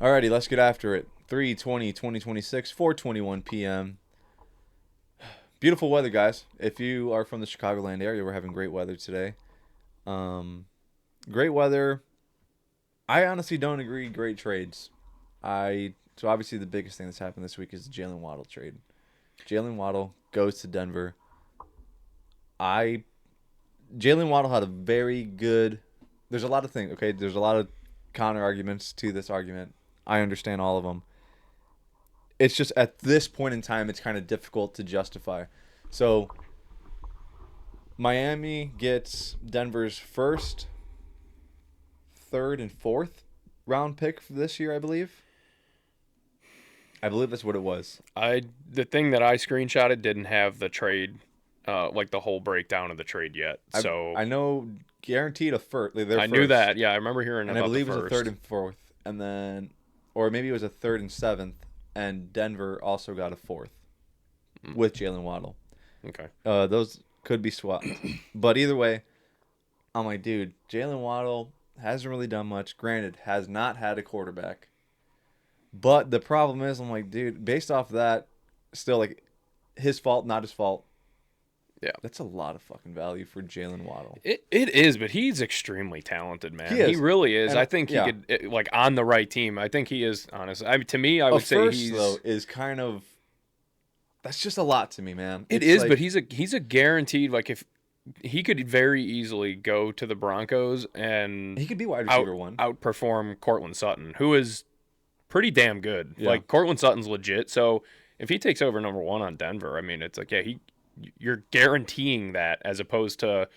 Alrighty, let's get after it. 3/20/2026, 4:21 p.m. Beautiful weather, guys. If you are from the Chicagoland area, we're having great weather today. Um, Great weather. I honestly don't agree. Great trades. So obviously the biggest thing that's happened this week is the Jaylen Waddle trade. Jaylen Waddle goes to Denver. I Jaylen Waddle had a very good. There's a lot of things. Okay, there's a lot of counter arguments to this argument. I understand all of them. It's just at this point in time, it's kind of difficult to justify. So Miami gets Denver's first, third, and fourth round pick for this year, I believe. I believe that's what it was. The thing that I screenshotted didn't have the trade, like the whole breakdown of the trade yet. So I know guaranteed a first. I knew that. Yeah, I remember hearing And I about the believe it was a third first. and fourth, and then, or maybe it was a third and seventh, and Denver also got a fourth with Jaylen Waddle. Okay. Those could be swapped, but either way, I'm like, dude, Jaylen Waddle hasn't really done much. Granted, has not had a quarterback, but the problem is, I'm like, dude, based off that, still like, his fault, not his fault. Yeah. That's a lot of fucking value for Jaylen Waddle. It is, but he's extremely talented, man. He is. He really is. And, I think he yeah. could, like, on the right team. I think he is, honestly. I mean, to me, I would say first, he's. though, is kind of. That's just a lot to me, man. It It's is, like, but he's a guaranteed, like, if he could very easily go to the Broncos and he could be wide receiver one. outperform Cortland Sutton, who is pretty damn good. Yeah. Like, Cortland Sutton's legit. So if he takes over number one on Denver, I mean, it's like, yeah, you're guaranteeing that, as opposed to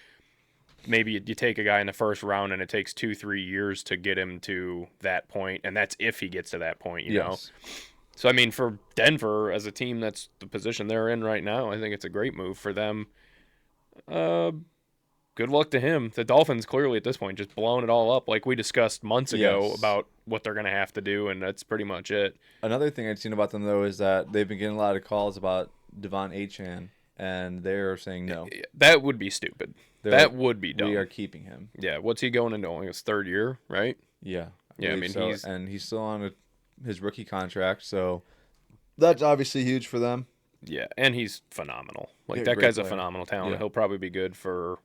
maybe you take a guy in the first round and it takes 2-3 years to get him to that point, and that's if he gets to that point, you know. So I mean, for Denver as a team, that's the position they're in right now. I think it's a great move for them. Good luck to him. The Dolphins clearly at this point just blowing it all up, like we discussed months ago Yes. about what they're going to have to do, and that's pretty much it. Another thing I'd seen about them, though, is that they've been getting a lot of calls about Devon Achane, and they're saying no. That would be stupid. That would be dumb. We are keeping him. Yeah, what's he going into? Only his third year, right? Yeah. Yeah, I mean, so. He's still on his rookie contract, so that's obviously huge for them. Yeah, and he's phenomenal. Like, Yeah, that great guy's a player. phenomenal talent. Yeah. He'll probably be good for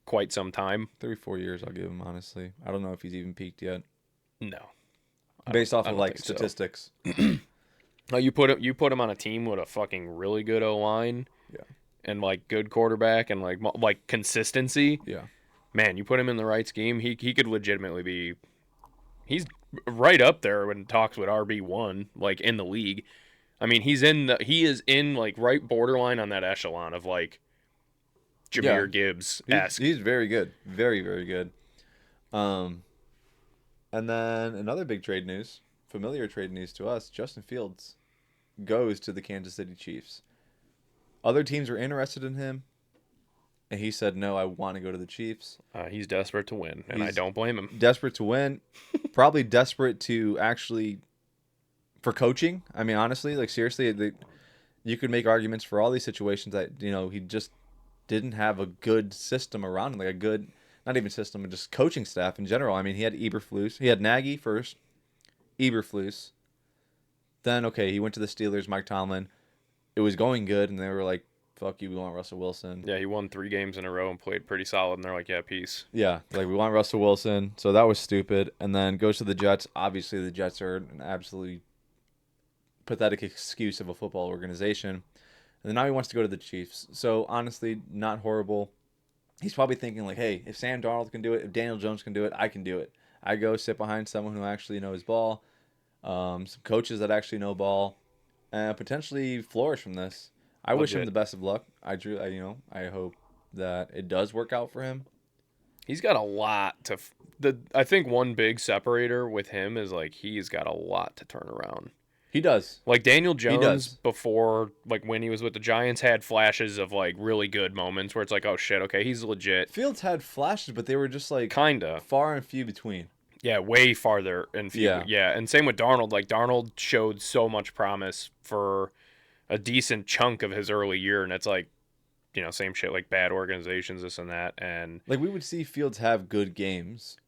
quite some time. 3-4 years, I'll give him, honestly. I don't know if he's even peaked yet. No. Based off I of, don't like, think so. statistics. You put him on a team with a fucking really good O-line. Yeah. And, like, good quarterback and, like consistency. Yeah. Man, you put him in the right scheme, he could legitimately be... He's right up there when talks with RB1, like, in the league. I mean, he is in, like, right borderline on that echelon of, like, Jahmyr Gibbs-esque. He's very good. Very, very good. And then another big trade news, familiar trade news to us, Justin Fields goes to the Kansas City Chiefs. Other teams were interested in him, and he said, no, I want to go to the Chiefs. He's desperate to win, and I don't blame him. Desperate to win. Probably desperate to actually... For coaching. I mean, honestly, like, seriously, you could make arguments for all these situations that, you know, he just didn't have a good system around him, like a good... Not even system, but just coaching staff in general. I mean, he had Eberflus. He had Nagy first. Eberflus. Then, okay, he went to the Steelers, Mike Tomlin. It was going good, and they were like, fuck you, we want Russell Wilson. Yeah, he won 3 games in a row and played pretty solid, and they're like, yeah, peace. Yeah, like, we want Russell Wilson. So that was stupid. And then goes to the Jets. Obviously, the Jets are an absolutely pathetic excuse of a football organization. And then now he wants to go to the Chiefs. So, honestly, not horrible. He's probably thinking, like, hey, if Sam Darnold can do it, if Daniel Jones can do it, I can do it. I go sit behind someone who actually knows ball, some coaches that actually know ball, and potentially flourish from this. I wish him the best of luck. I hope that it does work out for him. He's got a lot to... I think one big separator with him is, like, he's got a lot to turn around. He does. Like, Daniel Jones, before, like, when he was with the Giants, had flashes of, like, really good moments where it's like, oh, shit, okay, he's legit. Fields had flashes, but they were just, like, kinda far and few between. Yeah, way farther and few. Yeah, and same with Darnold. Like, Darnold showed so much promise for a decent chunk of his early year, and it's like, you know, same shit, like bad organizations, this and that. And like, we would see Fields have good games.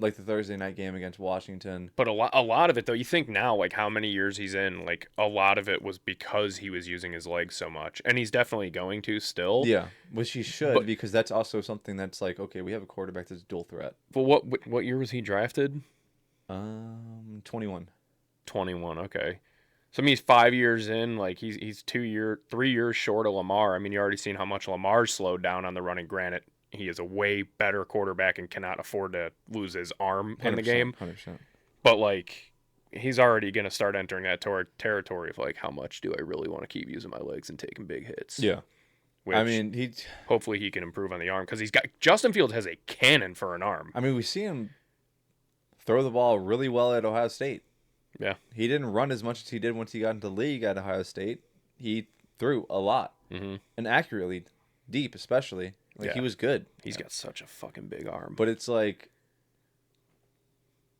like the Thursday night game against Washington. But a lot of it though, you think now, like how many years he's in, like a lot of it was because he was using his legs so much, and he's definitely going to still. Yeah, which he should, But because that's also something that's like, okay, we have a quarterback that's dual threat. but what year was he drafted? 21. 21. Okay. So I mean, he's 5 years in. Like he's 3 years short of Lamar. I mean, you already seen how much Lamar's slowed down on the running. Granted, he is a way better quarterback and cannot afford to lose his arm in the game. 100%. But like, he's already gonna start entering that territory of like, how much do I really want to keep using my legs and taking big hits? Yeah. Which, I mean, hopefully he can improve on the arm because Justin Fields has a cannon for an arm. I mean, we see him throw the ball really well at Ohio State. Yeah. He didn't run as much as he did once he got into the league at Ohio State. He threw a lot and accurately, deep especially. Like he was good. He's got such a fucking big arm. But it's like,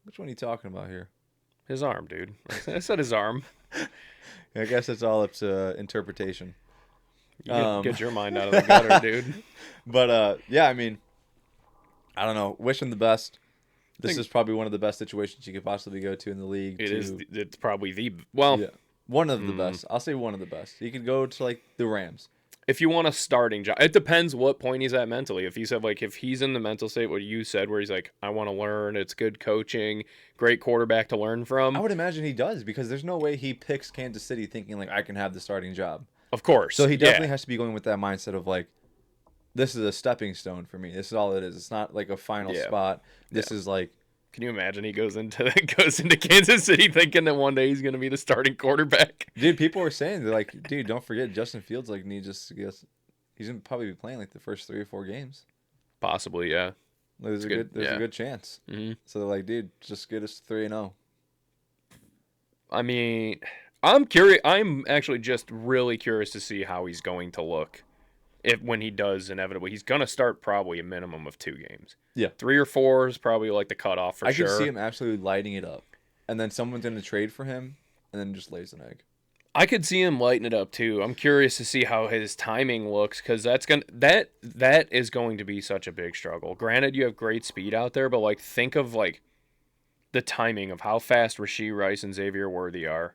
which one are you talking about here? His arm, dude. I said his arm. I guess it's all up to interpretation. Get your mind out of the gutter, dude. But yeah, I mean, I don't know. Wish him the best. This is probably one of the best situations you could possibly go to in the league. It's probably one of the best. I'll say one of the best. He could go to like the Rams. If you want a starting job, it depends what point he's at mentally. If he's if he's in the mental state, what you said, where he's like, I want to learn, it's good coaching, great quarterback to learn from. I would imagine he does, because there's no way he picks Kansas City thinking like, I can have the starting job. Of course. So he definitely has to be going with that mindset of like, this is a stepping stone for me. This is all it is. It's not like a final spot. This is like. Can you imagine he goes into Kansas City thinking that one day he's going to be the starting quarterback? Dude, people were saying, they're like, dude, don't forget Justin Fields. Like, he's gonna probably be playing like the first 3 or 4 games. Possibly, yeah. There's a good chance. Mm-hmm. So they're like, dude, just get us 3-0. I mean, I'm curious. I'm actually just really curious to see how he's going to look when he does inevitably. He's going to start probably a minimum of 2 games. Yeah. 3 or 4 is probably like the cutoff for sure. I can see him absolutely lighting it up. And then someone's going to trade for him and then just lays an egg. I could see him lighting it up too. I'm curious to see how his timing looks, because that is going to be such a big struggle. Granted, you have great speed out there, but like think of like the timing of how fast Rashee Rice and Xavier Worthy are,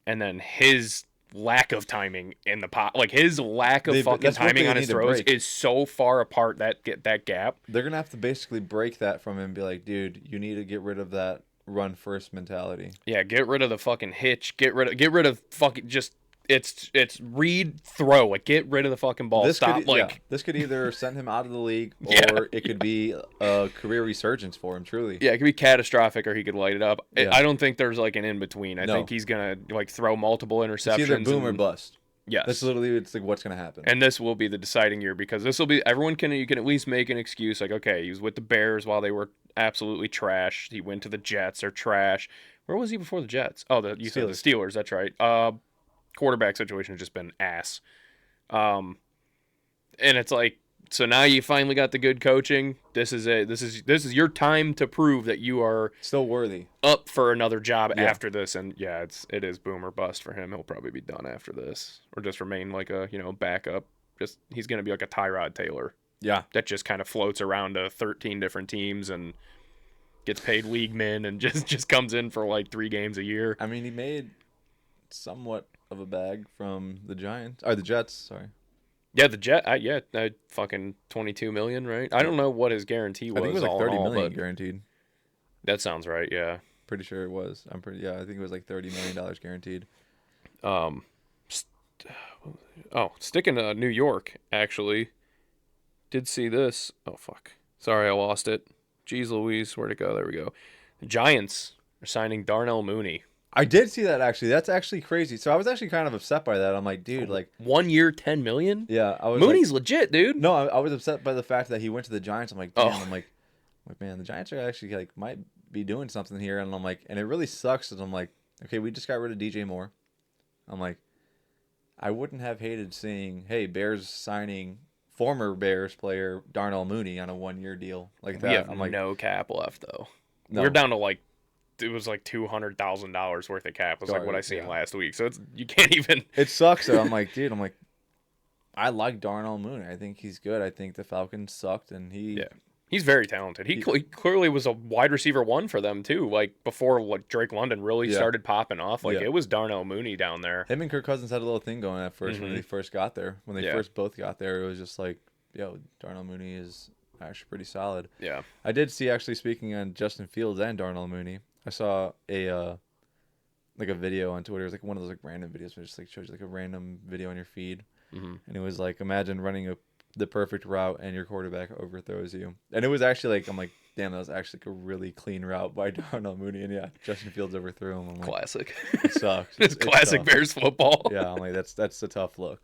and then his lack of timing in the pot, like his lack of fucking timing on his throws is so far apart, that gap. They're gonna have to basically break that from him and be like, dude, you need to get rid of that run first mentality. Yeah, get rid of the fucking hitch. Get rid of fucking just it's read throw. Like get rid of the fucking ball. This could either send him out of the league or it could be a career resurgence for him. Truly. Yeah, it could be catastrophic or he could light it up. Yeah. I don't think there's like an in between. I think he's gonna like throw multiple interceptions. It's either boom or bust. Yes. That's literally it's like what's gonna happen. And this will be the deciding year, because this will be you can at least make an excuse like, okay, he was with the Bears while they were absolutely trash. He went to the Jets, or trash. Where was he before the Jets? Oh, you said the Steelers. That's right. Quarterback situation has just been ass. And it's like, so now you finally got the good coaching. This is it. This is your time to prove that you are still worthy, up for another job after this. And yeah, it is boom or bust for him. He'll probably be done after this, or just remain like a backup. He's gonna be like a Tyrod Taylor. Yeah, that just kind of floats around to 13 different teams and gets paid league min and just comes in for like 3 games a year. I mean, he made somewhat of a bag from the Jets. Sorry. Yeah, the Jet. Fucking $22 million, right? I don't know what his guarantee was. I think it was like $30 million guaranteed. That sounds right. Yeah. Pretty sure it was. I think it was like $30 million guaranteed. Sticking to New York, actually. Did see this. Oh, fuck. Sorry, I lost it. Jeez Louise, where'd it go? There we go. The Giants are signing Darnell Mooney. I did see that, actually. That's actually crazy. So I was actually kind of upset by that. I'm like, dude, like 1 year, $10 million? Yeah, I was. Mooney's legit, dude. No, I was upset by the fact that he went to the Giants. I'm like, damn. I'm like, man, the Giants are actually like might be doing something here. And I'm like, and it really sucks because I'm like, okay, we just got rid of DJ Moore. I'm like, I wouldn't have hated seeing, hey, Bears signing former Bears player Darnell Mooney on a 1-year deal like that. We have I'm like, no cap left though. No. We're down to like, it was like $200,000 worth of cap. Was like what I seen last week. So you can't even. It sucks though. I'm like, I like Darnell Mooney. I think he's good. I think the Falcons sucked, and he He's very talented. He clearly was a wide receiver 1 for them too. Like before, like Drake London really Yeah. started popping off. Like Yeah. it was Darnell Mooney down there. Him and Kirk Cousins had a little thing going at first when Mhm. they first got there. When they Yeah. first both got there, it was just like, yo, Darnell Mooney is actually pretty solid. Yeah. I did see, actually, speaking on Justin Fields and Darnell Mooney, I saw a like a video on Twitter. It was like one of those like random videos where it just like shows you like a random video on your feed, Mhm. and it was like, imagine running the perfect route and your quarterback overthrows you. And it was actually like, I'm like, damn, that was actually like a really clean route by Darnell Mooney. And yeah, Justin Fields overthrew him. I'm like, Classic. it sucks. It's classic tough. Bears football. Yeah, I'm like, that's a tough look.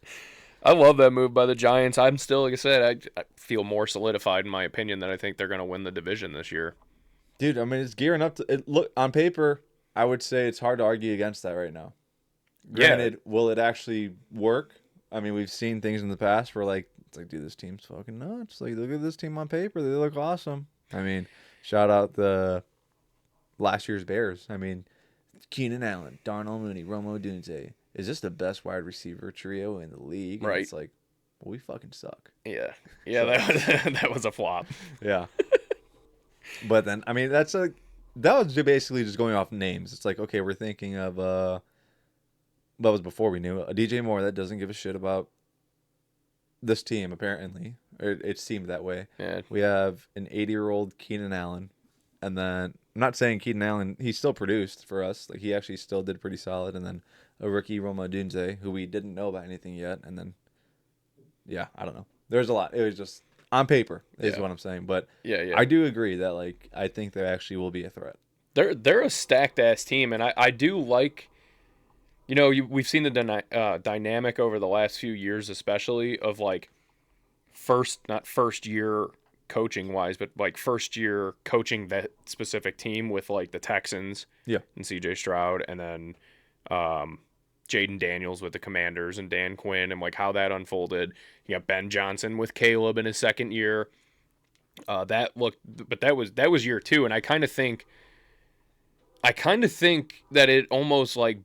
I love that move by the Giants. I'm still, like I said, I feel more solidified in my opinion that I think they're going to win the division this year. Dude, I mean, it's gearing up to it. Look, on paper, I would say it's hard to argue against that right now. Granted, will it actually work? I mean, we've seen things in the past where like, it's like, dude, this team's fucking nuts. Like, look at this team on paper. They look awesome. I mean, shout out the last year's Bears. I mean, Keenan Allen, Darnell Mooney, Romo Dunze. Is this the best wide receiver trio in the league? And Right. it's like, well, we fucking suck. Yeah. Yeah, that was a flop. Yeah. But then, I mean, that was basically just going off names. It's like, okay, we're thinking of, that was before we knew it, a DJ Moore that doesn't give a shit about this team, apparently. Or it seemed that way. Yeah. We have an 80-year-old Keenan Allen. And then, I'm not saying Keenan Allen, he still produced for us. Like, he actually still did pretty solid. And then a rookie, Roma Dunze, who we didn't know about anything yet. And then, yeah, I don't know. There's a lot. It was just, on paper, is what I'm saying. But Yeah. I do agree that, like, I think there actually will be a threat. They're a stacked ass team, and I do like, you know, we've seen the dynamic over the last few years, especially of like not first year coaching wise, but like first year coaching that specific team with like the Texans, Yeah, and C.J. Stroud, and then Jaden Daniels with the Commanders and Dan Quinn, and like how that unfolded. You got Ben Johnson with Caleb in his second year. But that was year 2, and I kind of think that it almost like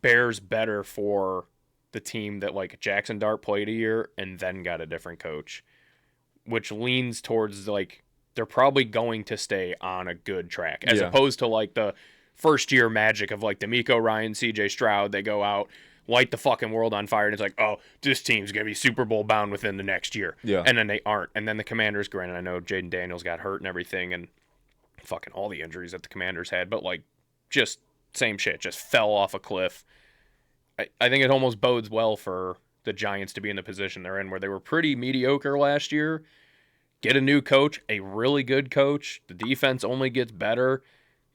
bears better for the team that like Jackson Dart played a year and then got a different coach, which leans towards like they're probably going to stay on a good track as opposed to like the first year magic of like D'Amico Ryan, CJ Stroud. They go out, light the fucking world on fire, and it's like, oh, this team's gonna be Super Bowl bound within the next year. Yeah. And then they aren't. And then the Commanders, granted, I know Jaden Daniels got hurt and everything, and fucking all the injuries that the Commanders had, but like just same shit, just fell off a cliff. I think it almost bodes well for the Giants to be in the position they're in, where they were pretty mediocre last year. Get a new coach, a really good coach. The defense only gets better.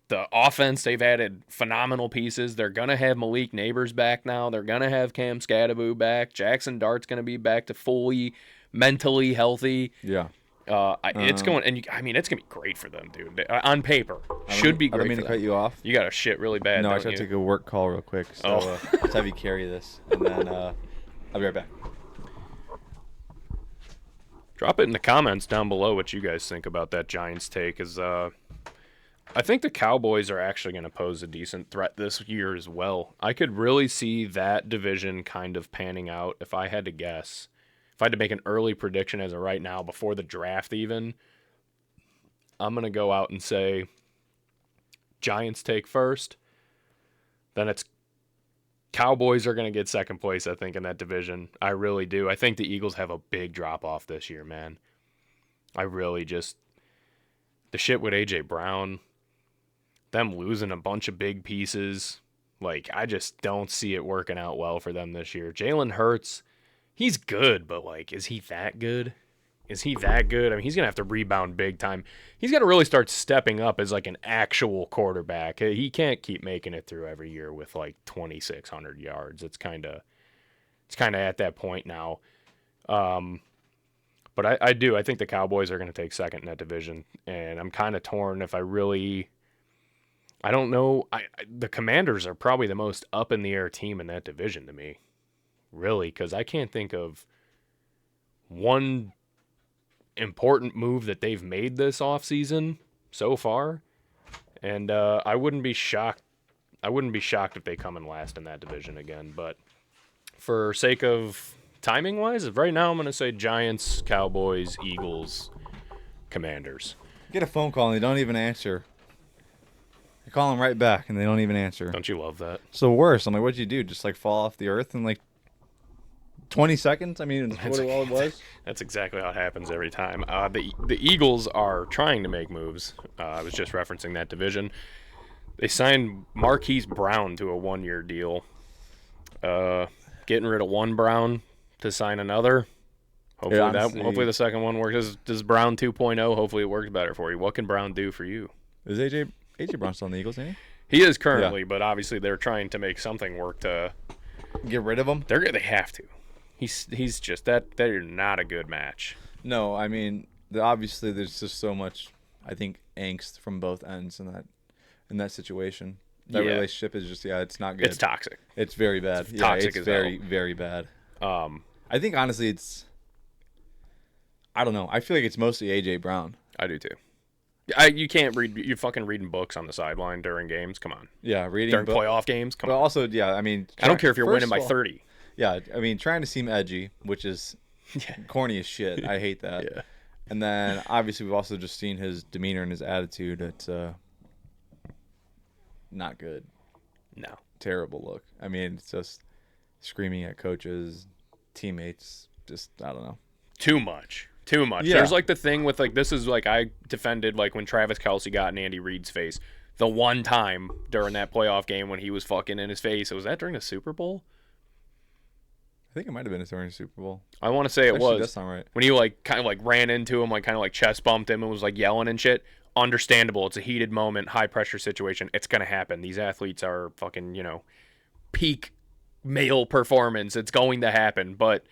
The offense, they've added phenomenal pieces. They're going to have Malik Neighbors back now. They're going to have Cam Scadaboo back. Jackson Dart's going to be back to fully mentally healthy. Yeah. It's going, and it's going to be great for them, dude. On paper, should be great. I don't mean to cut you off. You got to shit really bad. No, I don't should you? take a work call real quick. So let's have you carry this, and then I'll be right back. Drop it in the comments down below what you guys think about that Giants take. Because I think the Cowboys are actually going to pose a decent threat this year as well. I could really see that division kind of panning out if I had to guess. If I had to make an early prediction as of right now, before the draft even, I'm going to go out and say Giants take first. Then it's Cowboys are going to get second place, I think, in that division. I really do. I think the Eagles have a big drop-off this year, man. I really just... The shit with A.J. Brown, them losing a bunch of big pieces, like, I just don't see it working out well for them this year. Jalen Hurts... He's good, but, like, is he that good? Is he that good? I mean, he's going to have to rebound big time. He's got to really start stepping up as, like, an actual quarterback. He can't keep making it through every year with, like, 2,600 yards. It's kind of at that point now. But I think the Cowboys are going to take second in that division. And I'm kind of torn if I don't know. The Commanders are probably the most up-in-the-air team in that division to me. Really, because I can't think of one important move that they've made this offseason so far. And I wouldn't be shocked. I wouldn't be shocked if they come in last in that division again. But for sake of timing-wise, right now I'm going to say Giants, Cowboys, Eagles, Commanders. Get a phone call and they don't even answer. You call them right back and they don't even answer. Don't you love that? It's the worst. I'm like, what'd you do? Just like fall off the earth in like 20 seconds? I mean, that's what all it was. That's exactly how it happens every time. The Eagles are trying to make moves. I was just referencing that division. They signed Marquise Brown to a 1-year deal. Getting rid of one Brown to sign another. Hopefully the second one works. Does Brown 2.0? Hopefully it works better for you. What can Brown do for you? Is AJ Brown still on the Eagles, ain't He is currently, but obviously they're trying to make something work to get rid of him? They have to. He's just that. They're not a good match. No, I mean, obviously there's just so much, I think, angst from both ends in that situation. That relationship is just it's not good. It's toxic. It's very bad. It's toxic it's very very bad. I think honestly it's. I don't know. I feel like it's mostly AJ Brown. I do too. You can't read. You're fucking reading books on the sideline during games. Come on. Yeah, reading during playoff games. Come on. But also, I mean, I don't care if you're winning by 30. Yeah, I mean, trying to seem edgy, which is corny as shit. I hate that. Yeah. And then obviously we've also just seen his demeanor and his attitude. It's not good. No. Terrible look. I mean, it's just screaming at coaches, teammates. Just I don't know. Too much. Yeah. There's like the thing with like this is like I defended like when Travis Kelce got in Andy Reid's face the one time during that playoff game when he was fucking in his face. Was that during the Super Bowl? I think it might have been during the Super Bowl. I want to say it was. That's not right. When he like kind of like ran into him, like kind of like chest bumped him and was like yelling and shit. Understandable. It's a heated moment, high pressure situation. It's gonna happen. These athletes are fucking peak male performance. It's going to happen, but.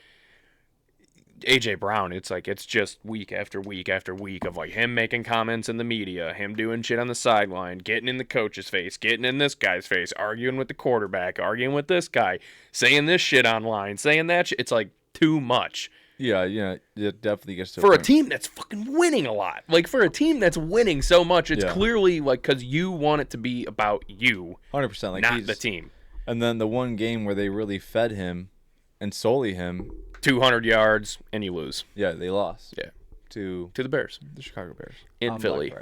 AJ Brown, it's like it's just week after week after week of like him making comments in the media, him doing shit on the sideline, getting in the coach's face, getting in this guy's face, arguing with the quarterback, arguing with this guy, saying this shit online, saying that shit. It's like too much. Yeah, it definitely gets to for a team that's fucking winning a lot. Like for a team that's winning so much, it's clearly like because you want it to be about you, 100%, like not the team. And then the one game where they really fed him and solely him. 200 yards and you lose. Yeah, they lost. Yeah, to the Bears, the Chicago Bears in Philly.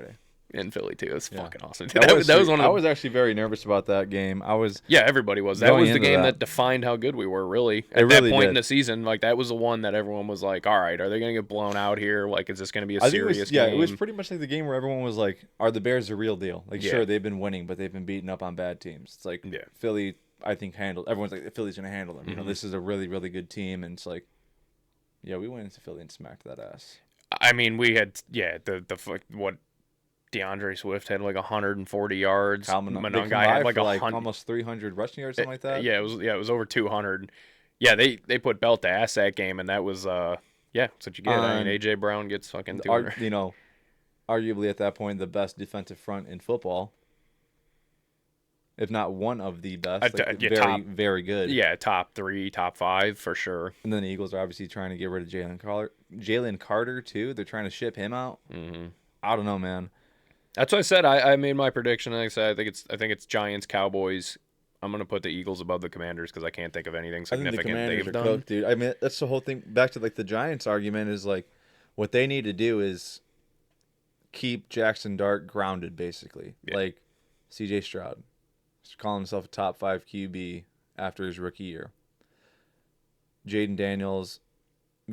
In Philly too. It was fucking awesome. That was one. I was actually very nervous about that game. Everybody was. That was the game that defined how good we were. Really, at that point in the season, like that was the one that everyone was like, "All right, are they going to get blown out here? Like, is this going to be a serious game?" Yeah, it was pretty much like the game where everyone was like, "Are the Bears the real deal?" Like, sure, they've been winning, but they've been beaten up on bad teams. It's like Philly. I think everyone's like Philly's going to handle them. Mm-hmm. This is a really really good team, and it's like. Yeah, we went into Philly and smacked that ass. I mean, we had what DeAndre Swift had like 140 yards. Mononga had like almost 300 rushing yards, something like that. Yeah, it was over 200. Yeah, they put belt to ass that game, and that was that's what you get. I mean, AJ Brown gets fucking 200. Arguably at that point the best defensive front in football. If not one of the best, very good. Yeah, top 3, top 5 for sure. And then the Eagles are obviously trying to get rid of Jaylen Carter too. They're trying to ship him out. Mm-hmm. I don't know, man. That's what I said. I made my prediction. Like I said, I think it's Giants, Cowboys. I'm gonna put the Eagles above the Commanders because I can't think of anything significant they've done. Cooked, dude. I mean, that's the whole thing. Back to like the Giants argument is like, what they need to do is keep Jackson Dart grounded, basically. Yeah. Like C.J. Stroud. Calling himself a top 5 QB after his rookie year. Jaden Daniels,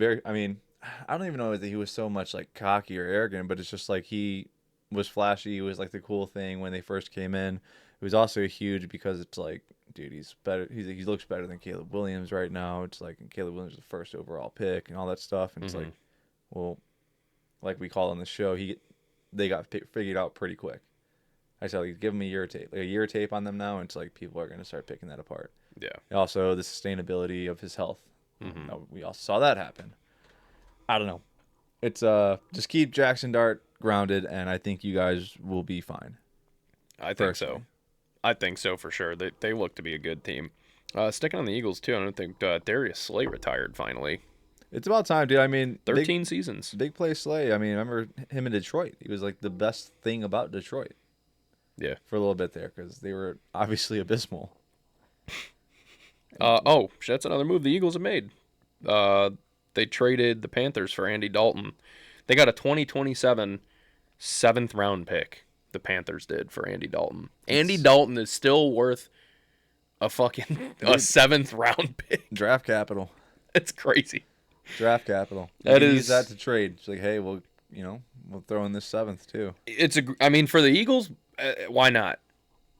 I don't even know that he was so much like cocky or arrogant, but it's just like he was flashy. He was like the cool thing when they first came in. It was also huge because it's like, dude, he's better. He looks better than Caleb Williams right now. It's like Caleb Williams is the first overall pick and all that stuff. And it's like, well, like we call on the show, they got figured out pretty quick. I said, like, give them a year tape on them now, and it's like people are going to start picking that apart. Yeah. Also, the sustainability of his health. Mm-hmm. We also saw that happen. I don't know. It's just keep Jackson Dart grounded, and I think you guys will be fine. I think so. I think so for sure. They look to be a good team. Sticking on the Eagles too. I don't think Darius Slay retired finally. It's about time, dude. I mean, 13 seasons. Big play Slay. I mean, I remember him in Detroit. He was like the best thing about Detroit. Yeah, for a little bit there because they were obviously abysmal. That's another move the Eagles have made. They traded the Panthers for Andy Dalton. They got a 2027 7th round pick. The Panthers did for Andy Dalton. Andy Dalton is still worth a fucking a 7th round pick. Draft capital. It's crazy. Draft capital. That You can is use that to trade. It's like, hey, we'll throw in this 7th too. I mean, for the Eagles, why not?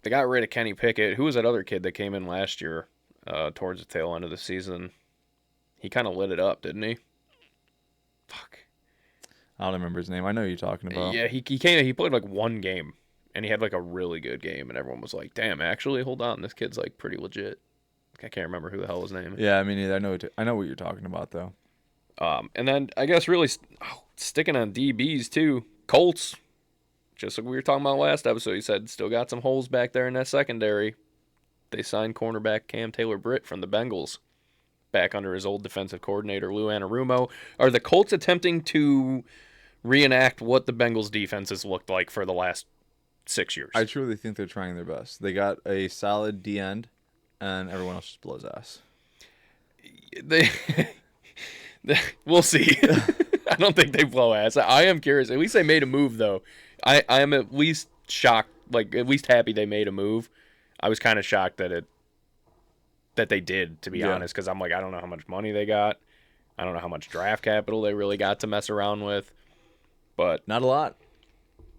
They got rid of Kenny Pickett. Who was that other kid that came in last year towards the tail end of the season? He kind of lit it up, didn't he? Fuck. I don't remember his name. I know who you're talking about. Yeah, he came. He played like one game, and he had like a really good game, and everyone was like, "Damn, actually, hold on, this kid's like pretty legit." I can't remember who the hell his name is. Yeah, I mean, I know what you're talking about though. And then I guess really sticking on DBs too. Colts, just like we were talking about last episode, he said still got some holes back there in that secondary. They signed cornerback Cam Taylor-Britt from the Bengals back under his old defensive coordinator Lou Anarumo. Are the Colts attempting to reenact what the Bengals defenses looked like for the last 6 years? I truly think they're trying their best. They got a solid D end, and everyone else just blows ass. We'll see. I don't think they blow ass. I am curious. At least they made a move, though. I am at least shocked, like at least happy they made a move. I was kind of shocked that they did, to be honest, because I'm like, I don't know how much money they got. I don't know how much draft capital they really got to mess around with. But not a lot.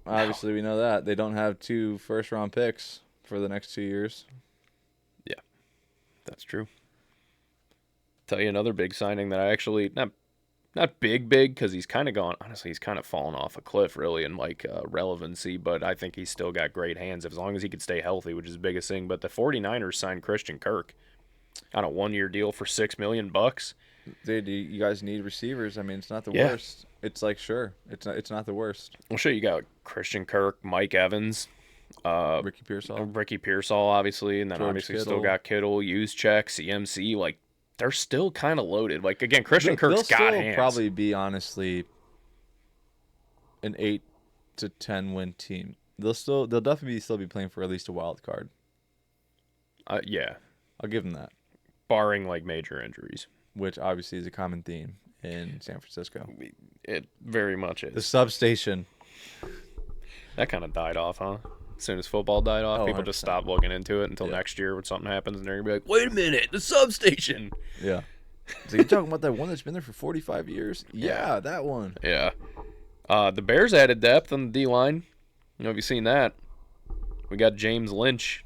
Obviously, we know that. They don't have 2 first-round picks for the next 2 years. Yeah, that's true. Tell you another big signing that I actually not big because he's kind of gone. Honestly, he's kind of fallen off a cliff really in like relevancy, but I think he's still got great hands as long as he could stay healthy, which is the biggest thing. But the 49ers signed Christian Kirk on a 1-year deal for $6 million. Dude, you guys need receivers. I mean, it's not the worst. It's like, sure, it's not the worst. Well, sure, you got Christian Kirk, Mike Evans, Ricky Pearsall, obviously, and then George obviously Kittle. still got Kittle, Juszczyk, CMC. Like, they're still kind of loaded. Like, again, Christian Kirk's got hands. They'll probably be, honestly, an 8 to 10 win team. They'll definitely still be playing for at least a wild card. Yeah. I'll give them that. Barring, like, major injuries. Which obviously is a common theme in San Francisco. It very much is. The substation. That kind of died off, huh? As soon as football died off, people 100%. just stopped looking into it until next year when something happens, and they're going to be like, wait a minute, the substation. Yeah. So you're talking about that one that's been there for 45 years? Yeah, that one. Yeah. The Bears added depth on the D-line. Have you seen that? We got James Lynch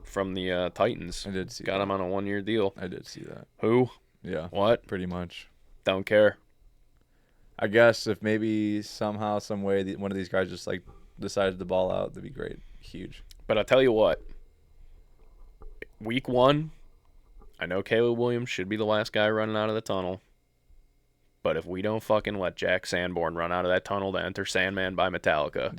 from the Titans. I did see Got that. him on a 1-year deal. I did see that. Who? Yeah. What? Pretty much. Don't care. I guess if maybe somehow, some way, one of these guys just like decided to ball out, that'd be great. Huge. But I'll tell you what. Week 1, I know Caleb Williams should be the last guy running out of the tunnel. But if we don't fucking let Jack Sanborn run out of that tunnel to enter Sandman by Metallica.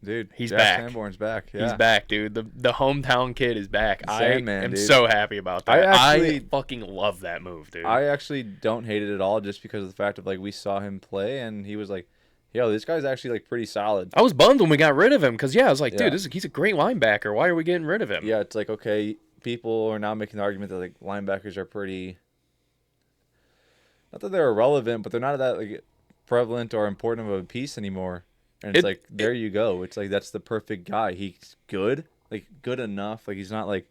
Dude, he's Jack back. Sanborn's back. Yeah. He's back, dude. The hometown kid is back. Sandman, I am dude. so happy about that. I fucking love that move, dude. I actually don't hate it at all, just because of the fact of like we saw him play and he was like, yo, this guy's actually like pretty solid. I was bummed when we got rid of him because I was like, Yeah. dude, he's a great linebacker. Why are we getting rid of him? Yeah, it's like, okay, people are now making the argument that like linebackers are pretty, not that they're irrelevant, but they're not that like prevalent or important of a piece anymore. And it's like, there you go. It's like, that's the perfect guy. He's good, like good enough. Like he's not like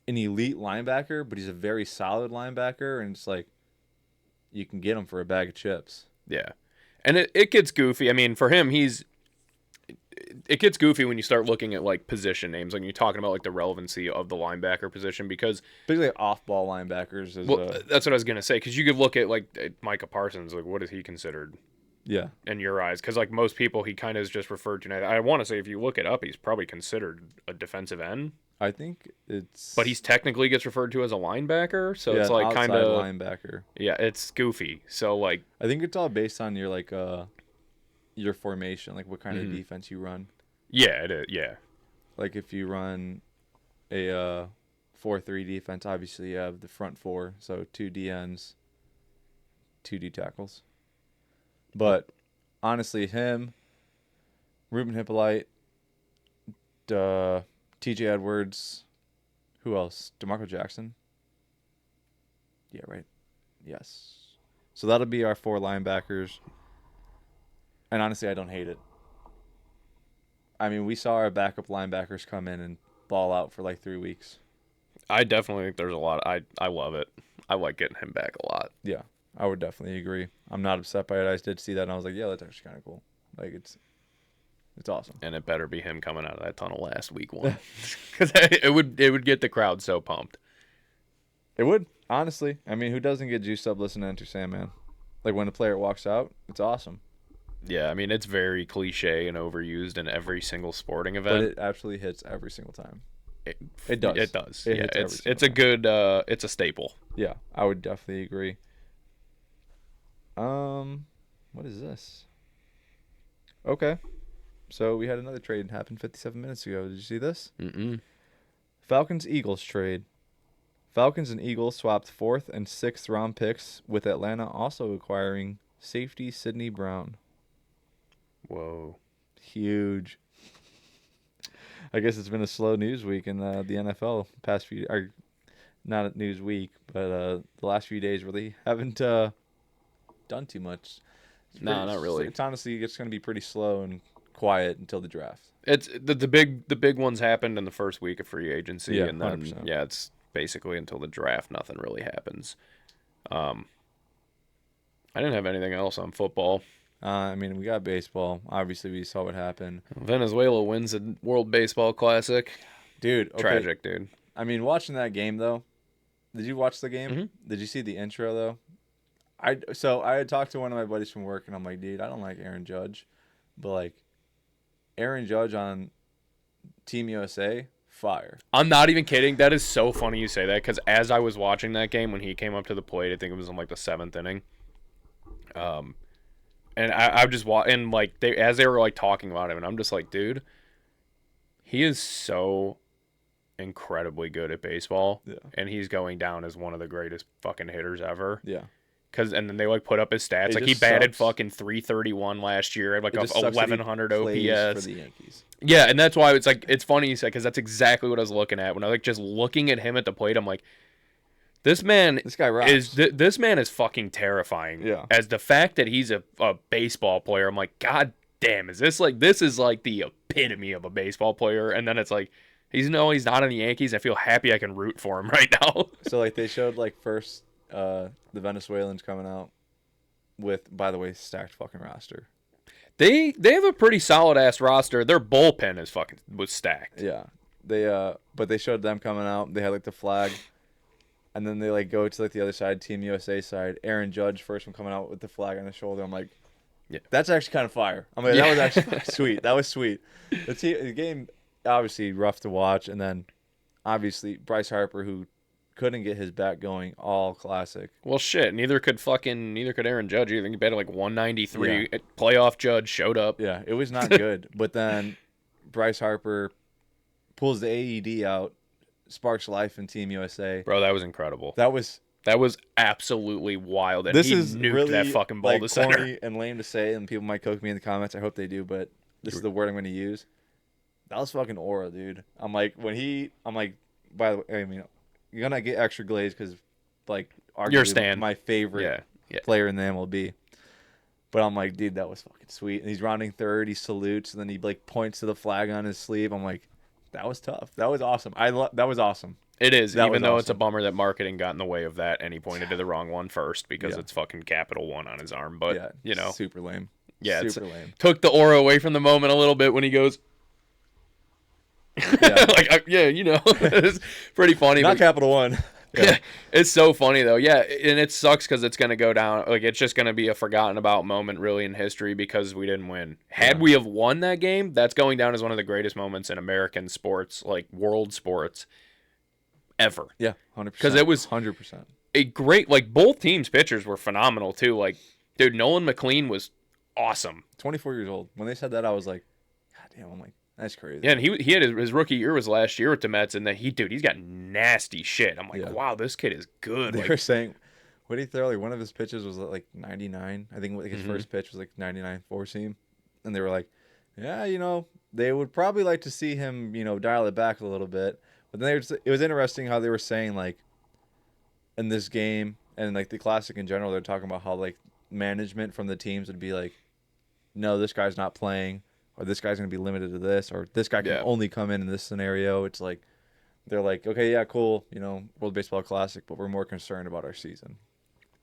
an elite linebacker, but he's a very solid linebacker. And it's like, you can get him for a bag of chips. Yeah. And it gets goofy. I mean, for him, it gets goofy when you start looking at like position names, like you're talking about like the relevancy of the linebacker position, because Particularly off-ball linebackers. that's what I was gonna say. Because you could look at like Micah Parsons, like what is he considered? Yeah. In your eyes, because like most people, he kind of is just referred to. I want to say if you look it up, he's probably considered a defensive end. I think it's. But he's technically gets referred to as a linebacker, so it's an like kind of linebacker. Yeah, it's goofy. So like, I think it's all based on your like your formation, like what kind of defense you run. Yeah, it is. Yeah. Like if you run a 4-3 defense, obviously you have the front 4, so 2 DNs, 2 D tackles. But honestly, him, Ruben Hippolyte, TJ Edwards, who else? DeMarco Jackson. Yeah, right. Yes. So that'll be our 4 linebackers. And honestly, I don't hate it. I mean, we saw our backup linebackers come in and ball out for like 3 weeks. I definitely think there's a lot. I love it. I like getting him back a lot. Yeah, I would definitely agree. I'm not upset by it. I did see that, and I was like, yeah, that's actually kind of cool. Like, it's awesome. And it better be him coming out of that tunnel last week one, because it would get the crowd so pumped. It would, honestly. I mean, who doesn't get juiced up listening to Enter Sandman? Like, when a player walks out, it's awesome. Yeah, I mean, it's very cliche and overused in every single sporting event. But it absolutely hits every single time. It does. It does. It yeah, hits it's a time. good. It's a staple. Yeah, I would definitely agree. What is this? Okay, so we had another trade happen 57 minutes ago. Did you see this? Mm-mm. Falcons-Eagles trade. Falcons and Eagles swapped 4th and 6th round picks, with Atlanta also acquiring safety Sidney Brown. Whoa. Huge. I guess it's been a slow news week in the NFL past few, or not a news week, but the last few days really haven't done too much. No, not really. It's honestly it's going to be pretty slow and quiet until the draft. It's the big ones happened in the first week of free agency, Yeah, and then 100%. it's basically until the draft nothing really happens. I didn't have anything else on football. I mean, we got baseball. Obviously, we saw what happened. Venezuela wins the World Baseball Classic. Dude, okay. Tragic, dude. I mean, watching that game though. Did you watch the game? Mm-hmm. Did you see the intro though? I had talked to one of my buddies from work, and I'm like, dude, I don't like Aaron Judge, but like, Aaron Judge on Team USA, fire. I'm not even kidding. That is so funny you say that, because as I was watching that game when he came up to the plate, I think it was in like the 7th inning. And I just and like as they were like talking about him, and I'm just like, dude, he is so incredibly good at baseball, Yeah. and he's going down as one of the greatest fucking hitters ever. Yeah. And then they like put up his stats. It Like he just batted sucks. fucking 331 last year, had like It a just sucks that he 1100 plays OPS. for the Yankees. Yeah, and that's why it's like it's funny you said, because that's exactly what I was looking at when I like just looking at him at the plate. I'm like, this guy rocks. this man is fucking terrifying. Yeah. As the fact that he's a baseball player, I'm like, God damn, this is like the epitome of a baseball player. And then it's like, he's not on the Yankees. I feel happy I can root for him right now. So like they showed like first the Venezuelans coming out with, by the way, stacked fucking roster. They have a pretty solid ass roster. Their bullpen was stacked. Yeah. But they showed them coming out. They had like the flag. And then they like go to like the other side, Team USA side. Aaron Judge first one coming out with the flag on his shoulder. I'm like, yeah, that's actually kind of fire. I'm like, that was actually sweet. That was sweet. The game obviously rough to watch, and then obviously Bryce Harper, who couldn't get his bat going all classic. Well, shit. Neither could Aaron Judge either. He batted like 193. Yeah. Playoff Judge showed up. Yeah, it was not good. But then Bryce Harper pulls the AED out, sparks life in Team USA. Bro, that was incredible. That was absolutely wild. And this he is nuked really that fucking ball like to center. Corny and lame to say, and people might cook me in the comments. I hope they do, but this is the word I'm going to use. That was fucking aura, dude. I'm like, by the way, I mean, you're gonna get extra glaze because, like, arguably my favorite player in the MLB. But I'm like, dude, that was fucking sweet. And he's rounding third, he salutes, and then he like points to the flag on his sleeve. I'm like, that was tough. That was awesome. That was awesome. It is, even though it's a bummer that marketing got in the way of that, and he pointed to the wrong one first because it's fucking capital One on his arm. But super lame. Yeah, super lame. Took the aura away from the moment a little bit when he goes. Yeah. It's pretty funny. Not Capital One. Yeah, it's so funny though. Yeah, and it sucks because it's gonna go down. Like it's just gonna be a forgotten about moment, really, in history because we didn't win. Had we have won that game, that's going down as one of the greatest moments in American sports, like world sports, ever. Yeah, 100%. Because it was 100%. a great. Like both teams' pitchers were phenomenal too. Like, dude, Nolan McLean was awesome. 24 years old. When they said that, I was like, God damn. I'm like, that's crazy. Yeah, and he had his rookie year was last year with the Mets, and he's got nasty shit. I'm like, wow, this kid is good. They were saying, what did he throw? Like one of his pitches was like 99. I think like his first pitch was like 99 four seam, and they were like, yeah, they would probably like to see him, dial it back a little bit. But then it was interesting how they were saying like, in this game and like the Classic in general, they're talking about how like management from the teams would be like, no, this guy's not playing, or this guy's going to be limited to this, or this guy can only come in this scenario. It's like they're like, okay, yeah, cool, World Baseball Classic, but we're more concerned about our season.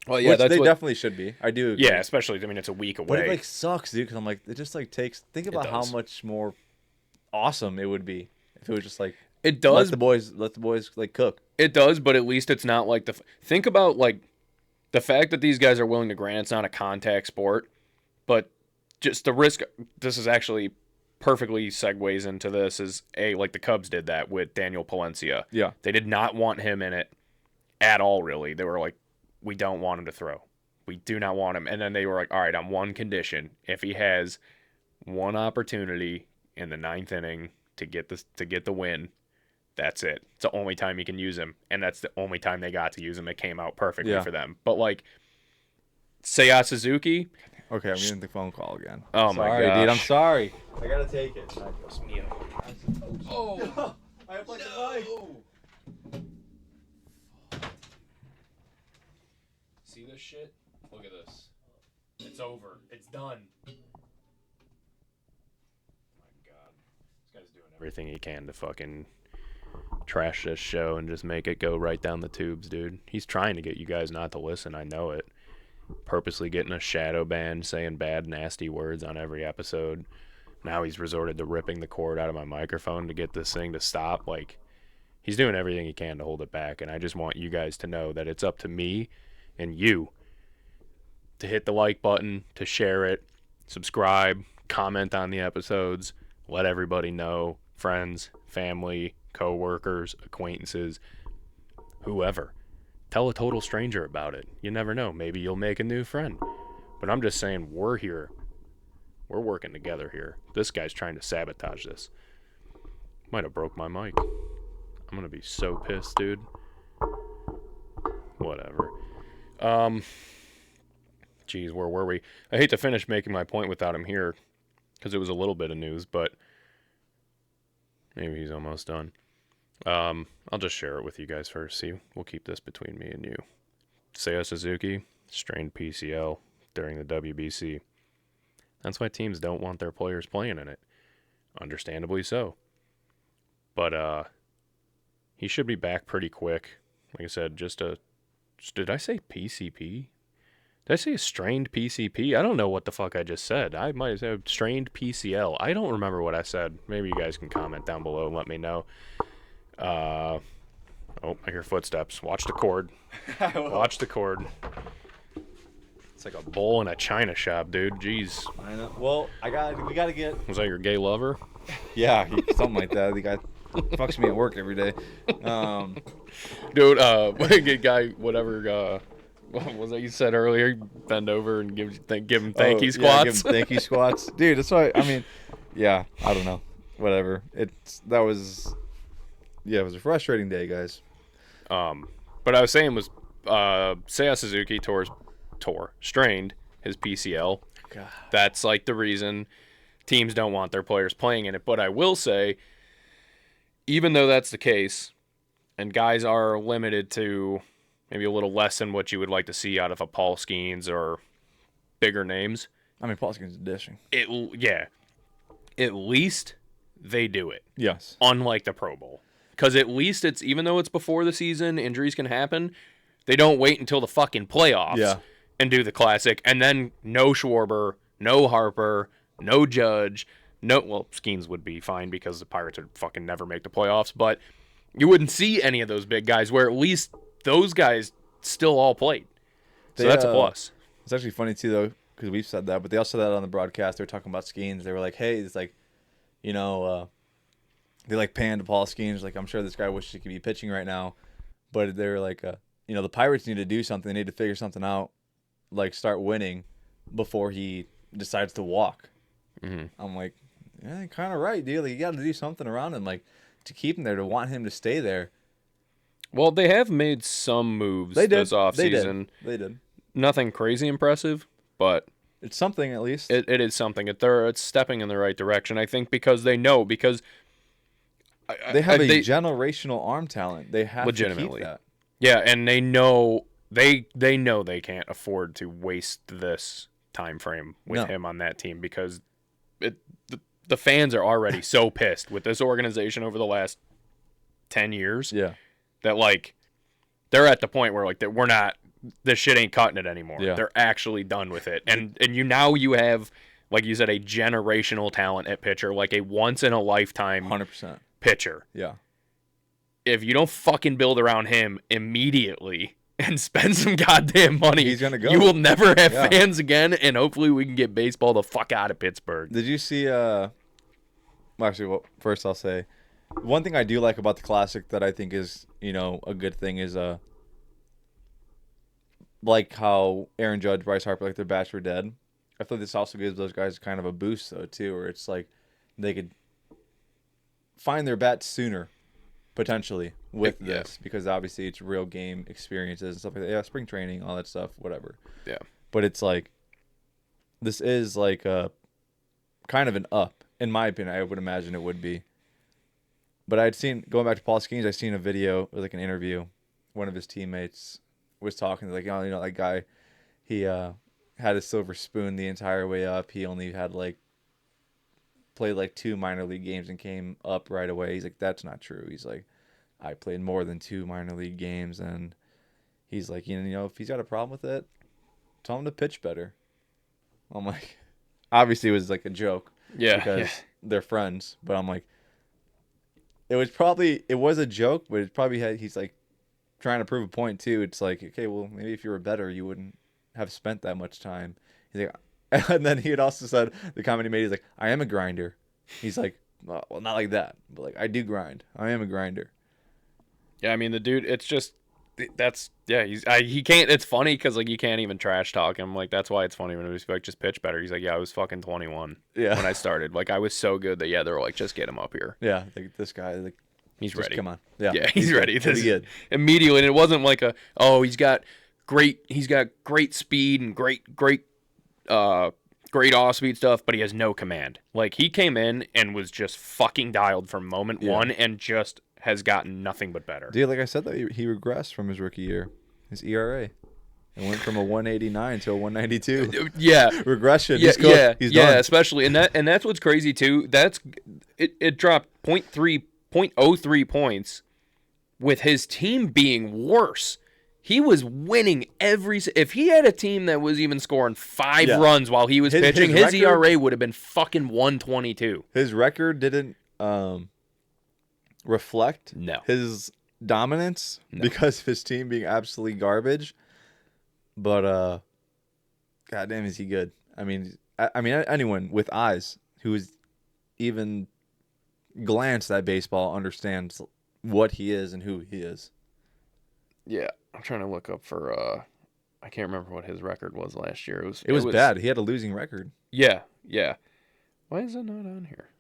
Well, yeah, Which they definitely should be. I do agree. Yeah, especially, I mean, it's a week away. But it, like, sucks, dude, because I'm like, it just, like, takes... Think about how much more awesome it would be if it was just, like... It does. Let the boys, like, cook. It does, but at least it's not like think about, like, the fact that these guys are willing to grant it's not a contact sport, but just the risk... This is actually perfectly segues into this is, like the Cubs did that with Daniel Palencia. Yeah. They did not want him in it at all, really. They were like, we don't want him to throw. We do not want him. And then they were like, all right, on one condition. If he has one opportunity in the 9th inning to get the win, that's it. It's the only time you can use him. And that's the only time they got to use him. It came out perfectly for them. But, like, Seiya Suzuki. Okay, I'm getting the phone call again. Oh, my gosh. Dude, I'm sorry. I got to take it. Oh, I have, like, a mic. See this shit? Look at this. It's over. It's done. Oh my God. This guy's doing everything he can to fucking trash this show and just make it go right down the tubes, dude. He's trying to get you guys not to listen. I know it. Purposely getting a shadow ban, saying bad, nasty words on every episode. Now he's resorted to ripping the cord out of my microphone to get this thing to stop. Like, he's doing everything he can to hold it back, and I just want you guys to know that it's up to me and you to hit the like button, to share it, subscribe, comment on the episodes, let everybody know, friends, family, co-workers, acquaintances, whoever. Tell a total stranger about it. You never know. Maybe you'll make a new friend. But I'm just saying, we're here. We're working together here. This guy's trying to sabotage this. Might have broke my mic. I'm going to be so pissed, dude. Whatever. Geez, where were we? I hate to finish making my point without him here, because it was a little bit of news, but maybe he's almost done. I'll just share it with you guys first. See, we'll keep this between me and you. Seiya Suzuki strained PCL during the WBC. That's why teams don't want their players playing in it. Understandably so. But he should be back pretty quick. Like I said, did I say PCP? Did I say a strained PCP? I don't know what the fuck I just said. I might have said strained PCL. I don't remember what I said. Maybe you guys can comment down below and let me know. Oh, I hear footsteps. Watch the cord. Watch the cord. It's like a bowl in a china shop, dude. Jeez. I know. Well, we gotta get... Was that your gay lover? Yeah, something like that. The guy fucks me at work every day. Dude, guy, whatever, what was that you said earlier? Bend over and give him thank you squats. Yeah, give him thank you squats. Dude, that's why, I mean, yeah, I don't know. Whatever. It was a frustrating day, guys. But I was saying was Seiya Suzuki strained his PCL. God. That's like the reason teams don't want their players playing in it. But I will say, even though that's the case, and guys are limited to maybe a little less than what you would like to see out of a Paul Skeens or bigger names. I mean, Paul Skeens is dishing. At least they do it. Yes. Unlike the Pro Bowl. Because at least it's, even though it's before the season, injuries can happen, they don't wait until the fucking playoffs and do the classic. And then no Schwarber, no Harper, no Judge, Skeens would be fine because the Pirates would fucking never make the playoffs. But you wouldn't see any of those big guys where at least those guys still all played. So that's a plus. It's actually funny, too, though, because we've said that. But they also said that on the broadcast. They were talking about Skeens. They were like, hey, it's like, they like panned Paul Skeens. Like, I'm sure this guy wishes he could be pitching right now. But they're like, the Pirates need to do something. They need to figure something out, like start winning before he decides to walk. Mm-hmm. I'm like, yeah, kind of right, dude. Like, you got to do something around him, like to keep him there, to want him to stay there. Well, they have made some moves this offseason. They did. Nothing crazy impressive, but it's something at least. It is something. It's stepping in the right direction, I think, because they know they have a generational arm talent. They have legitimately to keep that. Yeah, and they know they can't afford to waste this time frame with No. him on that team because the fans are already so pissed with this organization over the last 10 years Yeah. that like they're at the point where like that we're not this shit ain't cutting it anymore. Yeah. They're actually done with it. And you have, like you said, a generational talent at pitcher, like a once in a lifetime 100%. pitcher. Yeah. If you don't fucking build around him immediately and spend some goddamn money, He's gonna go. you will never have fans again, and hopefully we can get baseball the fuck out of Pittsburgh. Did you see well, actually, well, first I'll say one thing I do like about the Classic that I think is, a good thing is like how Aaron Judge, Bryce Harper, like their bats were dead. I feel like this also gives those guys kind of a boost though too, where it's like they could find their bats sooner, potentially with this, because obviously it's real game experiences and stuff like that. Yeah, spring training, all that stuff, whatever. Yeah. But it's like this is like a kind of an up, in my opinion. I would imagine it would be. But I'd seen, going back to Paul Skeens, I'd seen a video, it was like an interview. One of his teammates was talking, like, that guy, he had a silver spoon the entire way up. He only had played 2 minor league games and came up right away. He's like, that's not true. He's like, I played more than 2 minor league games. And he's like, if he's got a problem with it, tell him to pitch better. I'm like, obviously it was like a joke. Yeah. Because they're friends. But I'm like, it was a joke, but it probably he's like trying to prove a point too. It's like, okay, well, maybe if you were better, you wouldn't have spent that much time. He's like, and then he had also said, the comment he made, he's like, I am a grinder. He's like, well, not like that, but like, I do grind. I am a grinder. Yeah, I mean, the dude, it's just, he can't, it's funny because, like, you can't even trash talk him. Like, that's why it's funny when it was like, just pitch better. He's like, yeah, I was fucking 21 when I started. Like, I was so good that, they were like, just get him up here. Yeah, like, this guy, like, he's ready. Come on. Yeah, he's ready. This is good. Immediately, and it wasn't like he's got great speed and great off speed stuff, but he has no command. Like, he came in and was just fucking dialed from moment one and just has gotten nothing but better. Dude, like I said, though, he regressed from his rookie year. His ERA. It went from a 189 to a 192. Yeah. Regression. Yeah, He's done. especially. And that's what's crazy, too. It dropped 0.03 points with his team being worse. He was winning if he had a team that was even scoring 5 runs while he was pitching, his ERA would have been fucking 122. His record didn't reflect his dominance because of his team being absolutely garbage. But goddamn, is he good? I mean, anyone with eyes who is even glanced at baseball understands what he is and who he is. Yeah, I'm trying to look up for I can't remember what his record was last year. It was bad. He had a losing record. Yeah. Why is that not on here?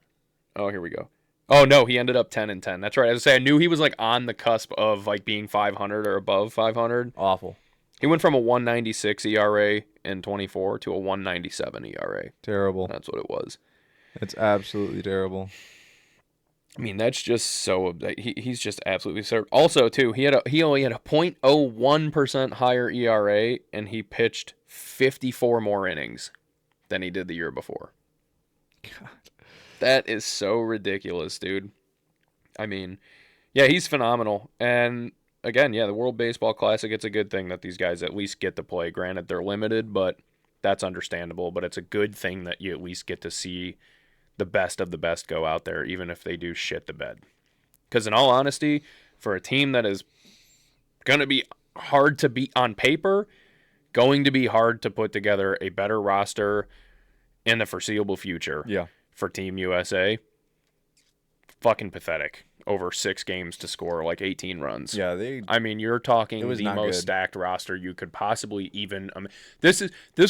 Oh, here we go. Oh no, he ended up 10-10. That's right. As I say, I knew he was like on the cusp of like being 500 or above 500. Awful. He went from a 196 ERA in 24 to a 197 ERA. Terrible. That's what it was. It's absolutely terrible. I mean, that's just so he's just absolutely absurd. Also, too, he only had a 0.01% higher ERA, and he pitched 54 more innings than he did the year before. God, that is so ridiculous, dude. I mean, yeah, he's phenomenal. And again, the World Baseball Classic, it's a good thing that these guys at least get to play. Granted, they're limited, but that's understandable. But it's a good thing that you at least get to see the best of the best go out there, even if they do shit the bed. Because in all honesty, for a team that is going to be hard to beat on paper, going to be hard to put together a better roster in the foreseeable future for Team USA, fucking pathetic. Over 6 games to score like 18 runs. Yeah, I mean, you're talking the most stacked roster you could possibly even. This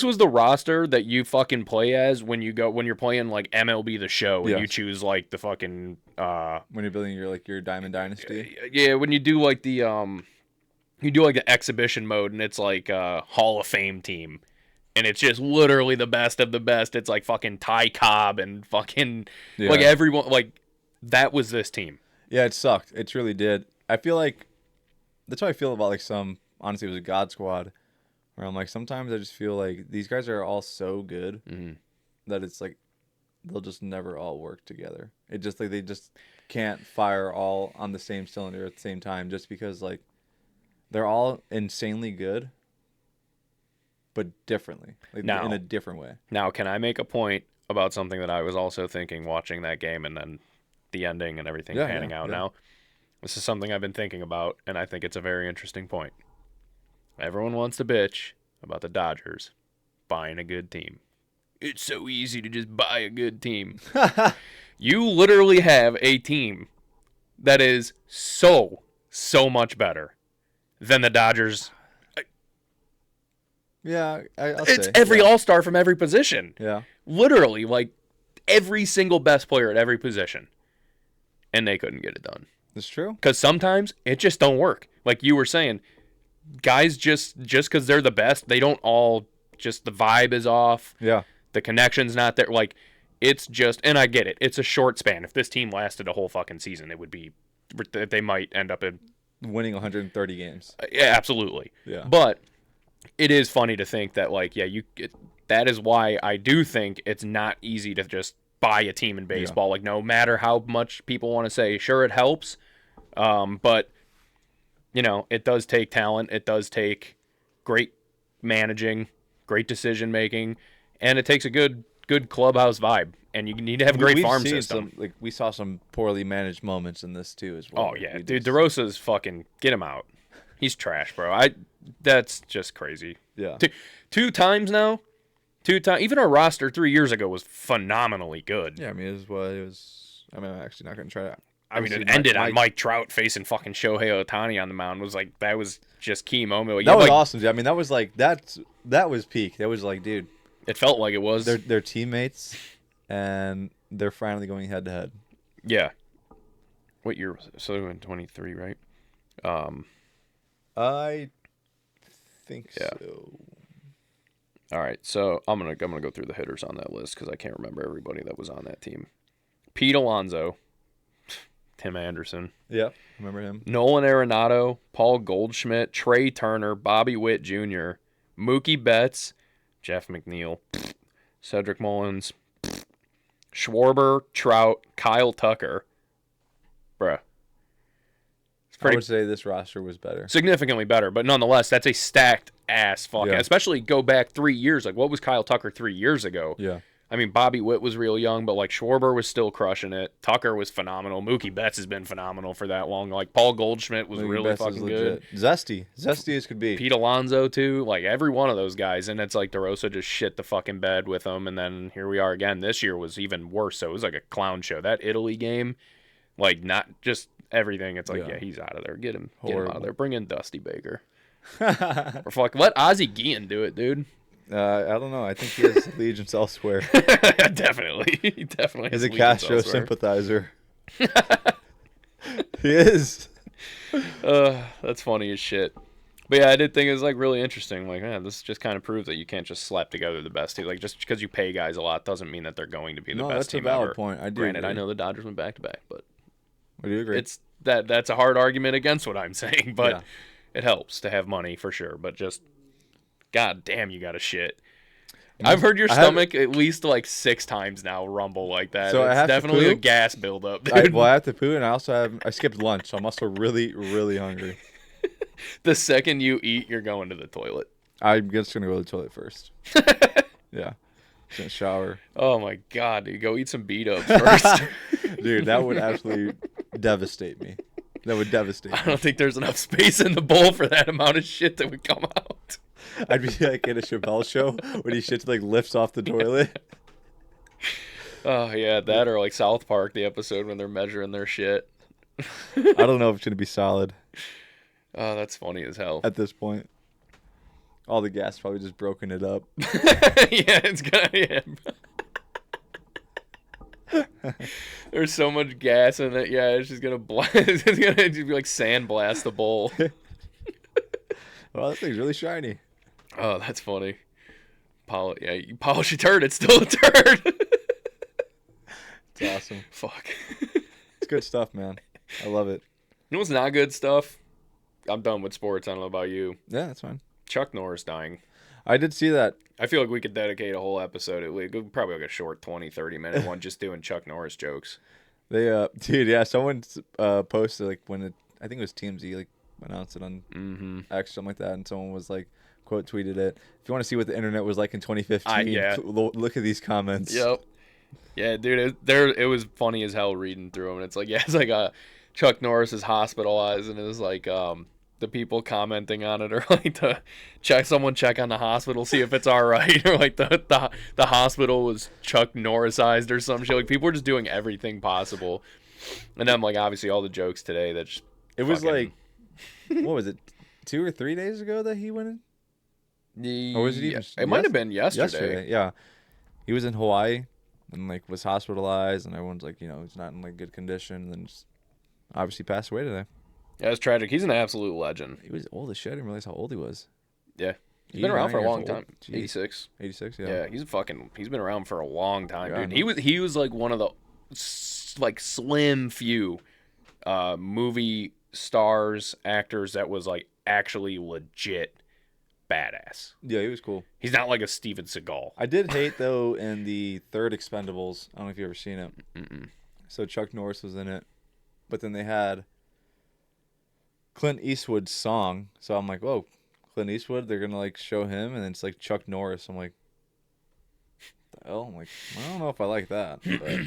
was the roster that you fucking play as when you're playing like MLB The Show and you choose like the fucking. When you're building your Diamond Dynasty. Yeah, when you do like the exhibition mode and it's like a Hall of Fame team. And it's just literally the best of the best. It's like fucking Ty Cobb and fucking like everyone. Like, that was this team. Yeah, it sucked. It really did. I feel like that's how I feel about like some. Honestly, it was a God Squad, Where I'm like, sometimes I just feel like these guys are all so good Mm-hmm. that it's like they'll just never all work together. It just like they just can't fire all on the same cylinder at the same time just because like they're all insanely good, but differently, like in a different way. Now, can I make a point about something that I was also thinking watching that game and then the ending and everything panning out now? This is something I've been thinking about, and I think it's a very interesting point. Everyone wants to bitch about the Dodgers buying a good team. It's so easy to just buy a good team. You literally have a team that is so much better than the Dodgers. Yeah, I'll It's say. every all-star from every position. Yeah. Literally, like every single best player at every position. And they couldn't get it done. That's true. Because sometimes it just don't work. Like you were saying, guys just because they're the best, they don't all just the vibe is off. Yeah. The connection's not there. Like it's just, and I get it. It's a short span. If this team lasted a whole fucking season, it would be, they might end up in Winning 130 games. Yeah, absolutely. Yeah. But it is funny to think that, like, yeah, that is why I do think it's not easy to just buy a team in baseball. Like, no matter how much people want to say, sure, it helps. But, you know, it does take talent. It does take great managing, great decision making, and it takes a good clubhouse vibe. And you need to have a great farm system. We saw some poorly managed moments in this too, as well. Oh yeah, dude, DeRosa's fucking get him out. He's trash, bro. That's just crazy. Yeah. Two times now. Even our roster 3 years ago was phenomenally good. Yeah, I mean, it was. I mean, I'm actually not going to try to. I mean, it ended on Mike Trout facing fucking Shohei Ohtani on the mound. That was just key moment. That was awesome. Dude. I mean, that was like that was peak. That was like, dude. It felt like it was. They're teammates, and they're finally going head to head. Yeah. What year was it? So in 23, right? I think so. All right, so I'm gonna go through the hitters on that list because I can't remember everybody that was on that team. Pete Alonso, Tim Anderson. Yeah, remember him. Nolan Arenado, Paul Goldschmidt, Trey Turner, Bobby Witt Jr., Mookie Betts, Jeff McNeil, Cedric Mullins, Schwarber, Trout, Kyle Tucker. Bruh. I would say this roster was better. Significantly better, but nonetheless, that's a stacked ass fucking. Yeah. Especially go back 3 years. Like, what was Kyle Tucker 3 years ago? Yeah. I mean, Bobby Witt was real young, but like Schwarber was still crushing it. Tucker was phenomenal. Mookie Betts has been phenomenal for that long. Like Paul Goldschmidt was really fucking good. Zesty as could be. Pete Alonso too. Like every one of those guys, and it's like DeRosa just shit the fucking bed with them, and then here we are again. This year was even worse. So it was like a clown show. That Italy game, like not just everything. It's like yeah he's out of there. Get him out of there. Bring in Dusty Baker. Or fuck, let Ozzie Guillen do it, dude. I don't know. I think he has allegiance elsewhere. Definitely. He definitely has He's a Castro sympathizer. He is. That's funny as shit. But yeah, I did think it was like really interesting. Like, man, this just kind of proves that you can't just slap together the best team. Like, just because you pay guys a lot doesn't mean that they're going to be the best team ever. No, that's a valid point. I do. Granted, I know the Dodgers went back to back, but I do agree. It's that's a hard argument against what I'm saying, but it helps to have money for sure. But just God damn, you got to shit. I've heard your stomach at least like 6 times now rumble like that. So it's definitely a gas buildup, dude. I have to poo, and I skipped lunch, so I'm also really, really hungry. The second you eat, you're going to the toilet. I'm just going to go to the toilet first. Yeah. Just going to shower. Oh, my God, dude. Go eat some beat-ups first. Dude, that would absolutely devastate me. That would devastate me. I don't think there's enough space in the bowl for that amount of shit that would come out. I'd be like in a Chappelle show when he shit like lifts off the toilet. Oh yeah, that or like South Park, the episode when they're measuring their shit. I don't know if it's gonna be solid. Oh, that's funny as hell. At this point, all the gas probably just broken it up. Yeah, it's gonna. Yeah. There's so much gas in it. Yeah, it's just gonna it's gonna just be like sandblast the bowl. Well, that thing's really shiny. Oh, that's funny. You polish a turd, it's still a turd. It's awesome. Fuck. It's good stuff, man. I love it. You know what's not good stuff? I'm done with sports. I don't know about you. Yeah, that's fine. Chuck Norris dying. I did see that. I feel like we could dedicate a whole episode. Probably like a short 20, 30-minute one just doing Chuck Norris jokes. They dude, yeah, someone posted like when I think it was TMZ like announced it on X, something like that, and someone was like quote tweeted it. If you want to see what the internet was like in 2015, look at these comments. Yep. Yeah, dude, it was funny as hell reading through them. And it's like, yeah, it's like Chuck Norris is hospitalized, and it was like the people commenting on it are like to check on the hospital, see if it's all right, or like the hospital was Chuck Norrisized or some shit. Like people were just doing everything possible. And then like obviously all the jokes today that just it was like what was it, 2 or 3 days ago that he went in? Or was it even? It might have been yesterday. Yeah, he was in Hawaii and like was hospitalized, and everyone's like, he's not in like good condition, and then just obviously passed away today. Yeah, it's tragic. He's an absolute legend. He was old as shit. I didn't realize how old he was. Yeah, he's been around for a long time. 86. 86. Yeah. Yeah, he's been around for a long time, dude. He was like one of the like slim few movie stars, actors that was like actually legit badass. Yeah, he was cool. He's not like a Steven Seagal. I did hate though in the third Expendables. I don't know if you've ever seen it. Mm-mm. So Chuck Norris was in it, but then they had Clint Eastwood's song. So I'm like, whoa, Clint Eastwood, they're gonna like show him, and it's like Chuck Norris. I'm like, what the hell? I'm like, I don't know if I like that. But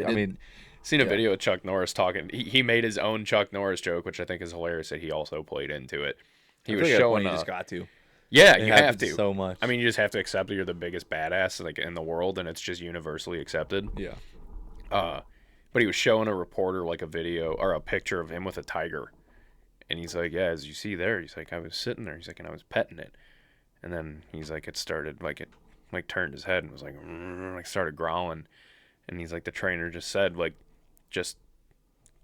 I mean, seen a video of Chuck Norris talking. He made his own Chuck Norris joke, which I think is hilarious that he also played into it. He was showing. You just got to. Yeah, you have to. So much. I mean, you just have to accept that you're the biggest badass like in the world, and it's just universally accepted. Yeah. But he was showing a reporter like a video or a picture of him with a tiger, and he's like, "Yeah, as you see there," he's like, "I was sitting there," he's like, "and I was petting it," and then he's like, "It started like it turned his head and was like started growling," and he's like, "The trainer just said like, just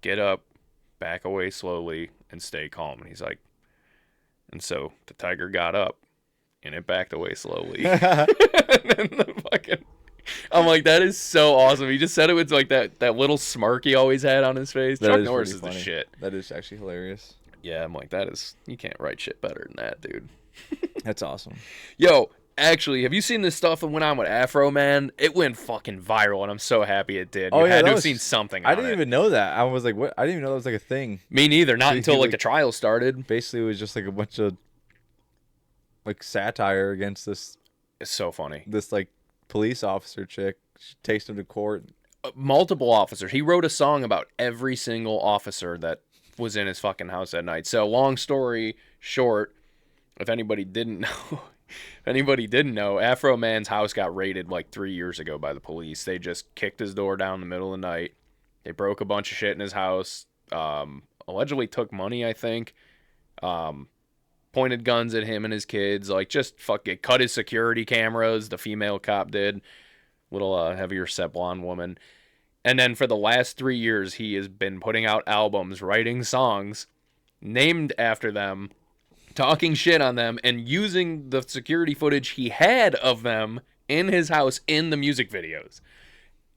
get up, back away slowly, and stay calm," and he's like. And so the tiger got up, and it backed away slowly. And then I'm like, that is so awesome. He just said it with like that little smirk he always had on his face. Chuck Norris is the shit. That is actually hilarious. Yeah, I'm like, you can't write shit better than that, dude. That's awesome. Yo, actually, have you seen this stuff that went on with Afro Man? It went fucking viral, and I'm so happy it did. You had to have seen something on it. I didn't even know that. I was like, what? I didn't even know that was like a thing. Me neither. Not until like the trial started. Basically, it was just like a bunch of like satire against this. It's so funny. This like police officer chick. She takes him to court. Multiple officers. He wrote a song about every single officer that was in his fucking house that night. So long story short, if anybody didn't know, Afro Man's house got raided like 3 years ago by the police. They just kicked his door down in the middle of the night. They broke a bunch of shit in his house. Allegedly took money, I think. Pointed guns at him and his kids. Like, just fucking cut his security cameras. The female cop did. Little heavier set blonde woman. And then for the last 3 years, he has been putting out albums, writing songs named after them, talking shit on them, and using the security footage he had of them in his house in the music videos.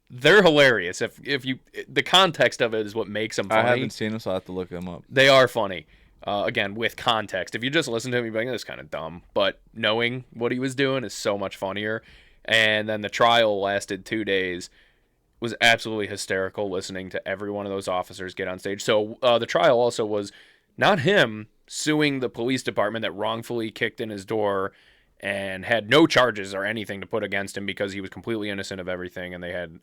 They're hilarious. If you the context of it is what makes them funny. I haven't seen them, so I have to look them up. They are funny. Again, with context. If you just listen to him, you'd be like, this is kind of dumb. But knowing what he was doing is so much funnier. And then the trial lasted 2 days. It was absolutely hysterical listening to every one of those officers get on stage. So the trial also was not him suing the police department that wrongfully kicked in his door and had no charges or anything to put against him because he was completely innocent of everything, and they had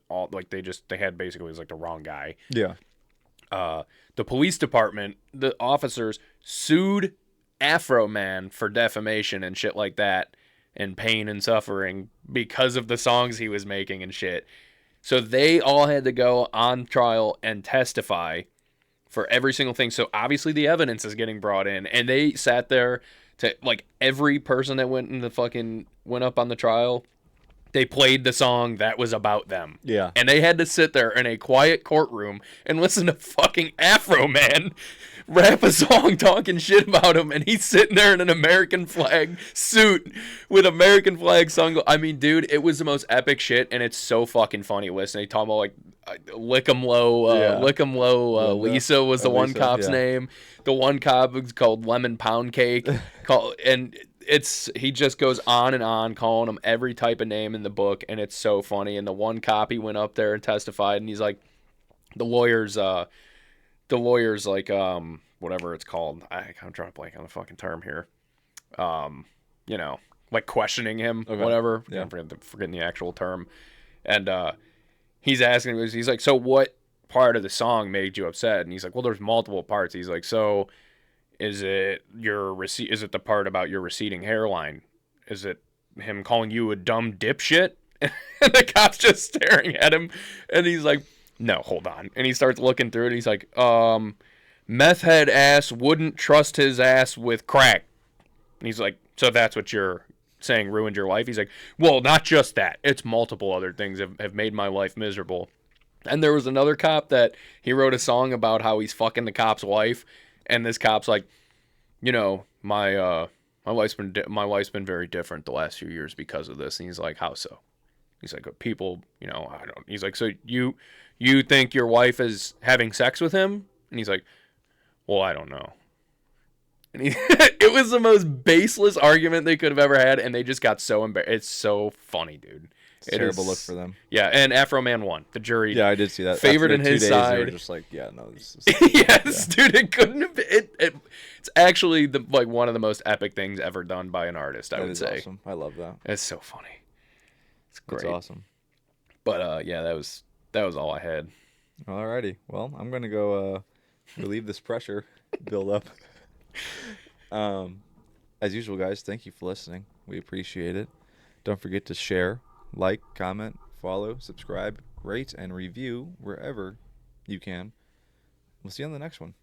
basically was like the wrong guy. Yeah. The police department, the officers sued Afro Man for defamation and shit like that, and pain and suffering because of the songs he was making and shit. So they all had to go on trial and testify for every single thing. So obviously the evidence is getting brought in, and they sat there to like every person that went up on the trial they played the song that was about them. Yeah. And they had to sit there in a quiet courtroom and listen to fucking Afro Man rap a song talking shit about him, and he's sitting there in an American flag suit with American flag song. I mean, dude, it was the most epic shit, and it's so fucking funny listening. Talking about like Lick 'em Low, Lick 'em Low. Lisa was the one cop's name. The one cop was called Lemon Pound Cake. And he just goes on and on calling him every type of name in the book, and it's so funny. And the one cop, he went up there and testified, and he's like, the lawyer's like whatever it's called. I'm trying to blank on the fucking term here. You know, like questioning him, whatever. Yeah. I'm forgetting the actual term. And he's asking, he's like, so what part of the song made you upset? And he's like, well, there's multiple parts. He's like, so is it the part about your receding hairline? Is it him calling you a dumb dipshit? And the cop's just staring at him, and he's like, no, hold on. And he starts looking through it. And he's like, meth head ass wouldn't trust his ass with crack. And he's like, so that's what you're saying ruined your life? He's like, well, not just that. It's multiple other things have made my life miserable. And there was another cop that he wrote a song about how he's fucking the cop's wife. And this cop's like, you know, my life's been very different the last few years because of this. And he's like, how so? He's like, people, you know, I don't. He's like, so you think your wife is having sex with him? And he's like, well, I don't know. And it was the most baseless argument they could have ever had, and they just got so embarrassed. It's so funny, dude. It's a terrible look for them. Yeah, and Afro Man won. The jury. Yeah, I did see that. Favored in his side. They were just like, yeah, no, this is. Yes, yeah. Dude, it couldn't have been. It's actually one of the most epic things ever done by an artist. I would say. Awesome. I love that. It's so funny. It's great. It's awesome. But yeah, that was all I had. Alrighty. Well, I'm gonna go relieve this pressure build up. As usual, guys, thank you for listening. We appreciate it. Don't forget to share, like, comment, follow, subscribe, rate, and review wherever you can. We'll see you on the next one.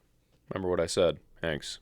Remember what I said. Thanks.